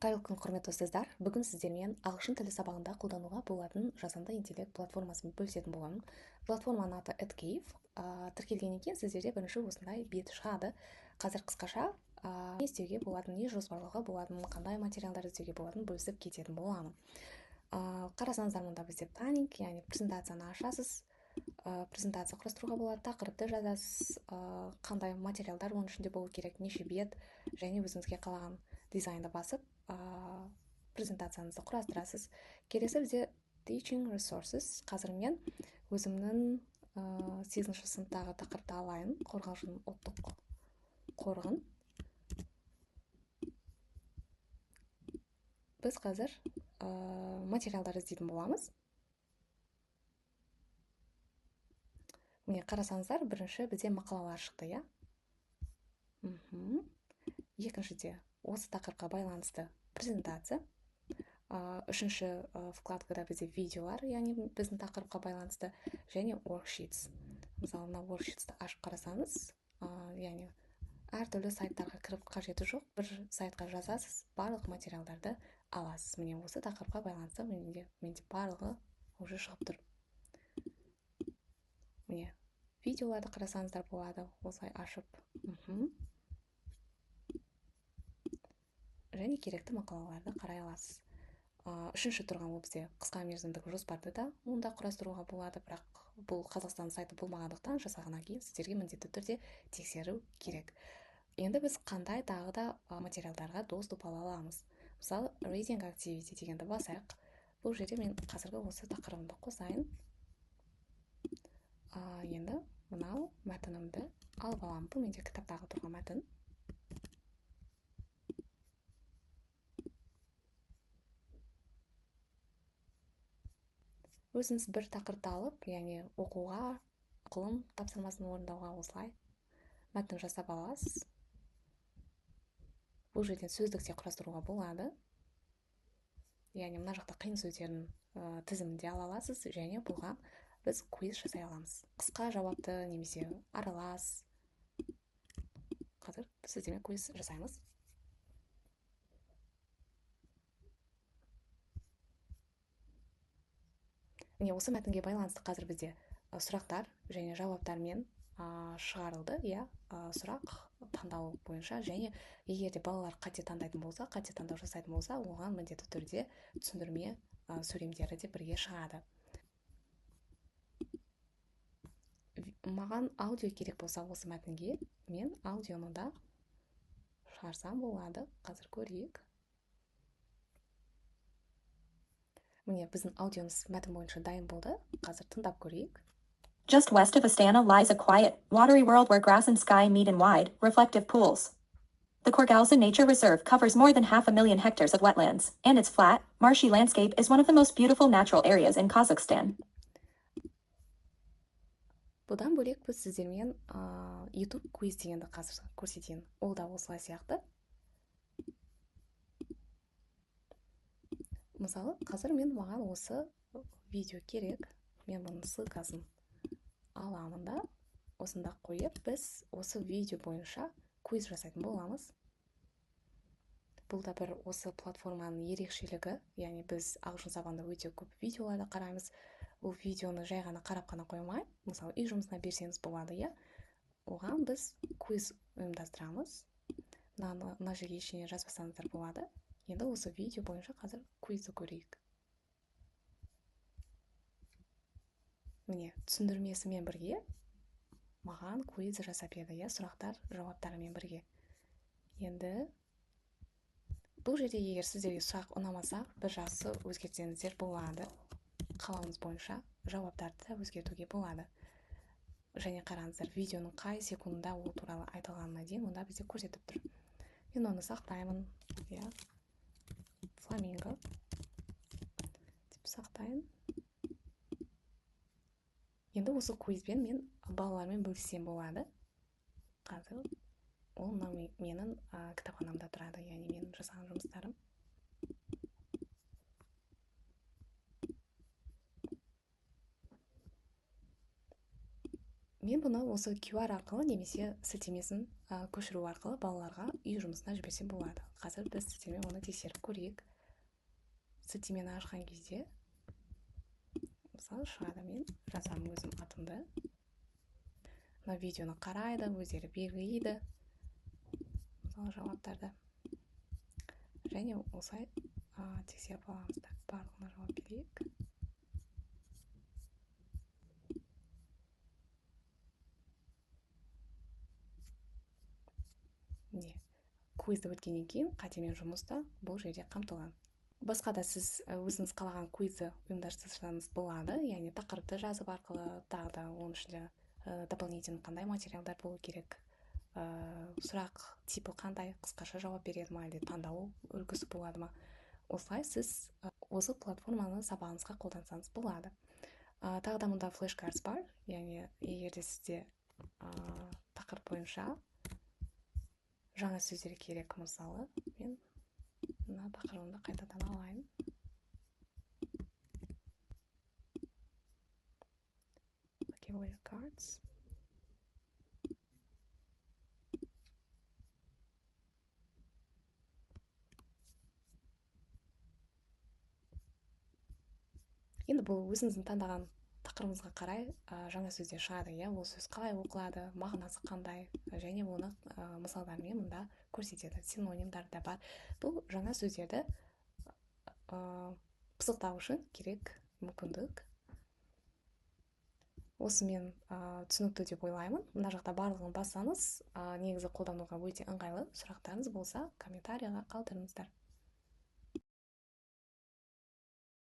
Қайырлы күн, құрметті достар. Бүгін сіздермен ағылшын тілі сабағында қолдануға болатын жасанды интеллект платформасын бөлісетін боламын. Платформаның аты EdCave. Тіркелгеннен кейін сіздерде бірінші осындай бет шығады. Қазір қысқаша не істеуге болатын, не жоспарлауға болатын, қандай материалдар іздеуге болатын бөлісіп кететін боламын. Қарасаңыздар, мұнда бізде планинг, яғни презентацияны ашасыз. Презентация құрастыруға болады, тақырыпты жазасыз, қандай материалдар оның ішінде болу керек, неше бет, және өзіңізге қалаған дизайнды басып презентацияңызды құрастырасыз. Келесі бізде Teaching Resources. Қазір мен өзімнің 8-ші сыныптағы тақырыпты алайын, қорғалжын ұлттық қорығын. Біз қазір материалдар іздейтін боламыз. Міне қарасаңыздар, бірінші бізде мақалалар шықты, иә? Екіншіде осы тақырыпқа байланысты презентация. Үшінші вкладкада бізде видеолар, яғни біздің тақырыпқа байланысты, және worksheets. Мысалы, мына worksheetsті ашып қарасаңыз, яғни әртүрлі сайттарға кіріп қажеті жоқ, бір сайтқа жазасыз, барлық материалдарды аласыз. Міне осы тақырыпқа байланысты менде барлығы уже шығып тұр. Міне видеоларды қарасаңыздар болады, осылай ашып. Және керекті мақалаларды қарай аласыз. Үшінші тұрған ол бізде қысқа мерзімдік жоспарды да онда құрастыруға болады, бірақ бұл Қазақстан сайты болмағандықтан жасағаннан кейін сіздерге міндетті түрде тексеру керек. Енді біз қандай тағы да материалдарға доступ ала аламыз. Мысалы, Reading Activity дегенді басайық. Бұл жерде мен қазіргі осы тақырыбымды қосайын. Енді мынау мәтінімді алып аламын. Бұл менде кітаптағы тұрған мәтін. Өзіңіз бір тақырыпты алып, яғни оқуға, оқылым тапсырмасын орындауға осылай мәтін жасап аласыз. Бұл жерден сөздікте құрастыруға болады. Яғни мына жақта қиын сөздердің тізімінде ала аласыз, және бұған біз квиз жасай аламыз. Қысқа жауапты немесе аралас. Қазір сіздермен квиз жасаймыз. Міне осы мәтінге байланысты қазір бізде сұрақтар және жауаптармен шығарылды, иә, сұрақ таңдау бойынша, және егер де балалар қате таңдайтын болса, қате таңдау жасайтын болса, оған міндетті түрде түсіндірме сөйлемдері де бірге шығады. Маған аудио керек болса осы мәтінге, мен аудионы да шығарсам болады. Қазір көрейік. Міне біздің аудиомыз мәтін бойынша дайын болды. Қазір тыңдап көрейік. Just west of Astana lies a quiet, watery world where grass and sky meet in wide, reflective pools. The Korgalza Nature Reserve covers more than 500,000 hectares of wetlands, and its flat, marshy landscape is one of the most beautiful natural areas in Kazakhstan. Бұдан бөлек біз сіздермен YouTube квиз дегенді қазір көрсетейін. Ол да осылай сияқты. Мысалы, қазір маған осы видео керек. Мен бұның ссылкасын аламын да, осында қойып, біз осы видео бойынша квиз жасайтын боламыз. Бұл да бір осы платформаның ерекшелігі, яғни біз ағылшын сабағында өте көп видеоларды қараймыз. Бұл видеоны жай ғана қарап қана қоймай, мысалы, үй жұмысына берсеңіз болады, иә. Оған біз квиз ұйымдастырамыз. Мына жерге ештеңе жазбасаңыздар болады. Енді осы видео бойынша қазір квизді көрейік. Міне, түсіндірмесімен бірге маған квиз жасап еді, иә, сұрақтар, жауаптарымен бірге. Енді бұл жерде егер сіздерге сұрақ ұнамаса, бір жасы өзгертсеңіздер болады. Қалауыңыз бойынша жауаптарды да өзгертуге болады. Және қараңыздар, видеоның қай секундында ол туралы айтылғанына дейін онда бізде көрсетіп тұр. Мен оны сақтаймын, иә. Фламинго деп сақтайын. Енді осы квизбен мен балалармен бөліссем болады. Қазір ол менің кітапханамда тұрады, яғни менің жасаған жұмыстарым. Мен бұны осы QR арқылы немесе сілтемесін көшіру арқылы балаларға үй жұмысына жіберсе болады. Қазір біз сіздермен оны тексеріп көрейік. Сілтемені ашқан кезде мысалы шығады, мен жазамын өзім атымды. Мына видеоны қарайды, өздері белгілейді мысалы жауаптарды, және осылай тексеріп аламыздар. Барлығына жауап берейік. Міне, квизді өткеннен кейін қатемен жұмыста бұл жерде қамтылған. Басқа да сіз өзіңіз қалаған квизді ұйымдастырсаңыз болады, яғни тақырыпты жазып арқылы, тағы да оның ішінде дополнительный қандай материалдар болу керек, сұрақ типі қандай, қысқаша жауап береді ма, әлде таңдау үлгісі болады ма. Осылай сіз осы платформаны сабағыңызға қолдансаңыз болады. Тағы да мұнда флеш-картс бар, яғни егер де сізде тақырып бойынша жаңа сөздер керек, мысалы мен мына тақырыбымды қайтадан алайын. Vocabulary cards. Енді бұл өзіңіздің таңдаған тақырыбыңызға қарай жаңа сөздер шығады, иә, ол сөз қалай оқылады, мағынасы қандай, және оны мысалдармен мұнда көрсетеді. Синонимдар да бар. Бұл жаңа сөздерді пысықтау үшін керек мүмкіндік. Осымен түсінікті деп ойлаймын. Мына жақта барлығын бассаңыз, негізі қолдануға өте ыңғайлы. Сұрақтарыңыз болса, комментарийға қалдырыңыздар.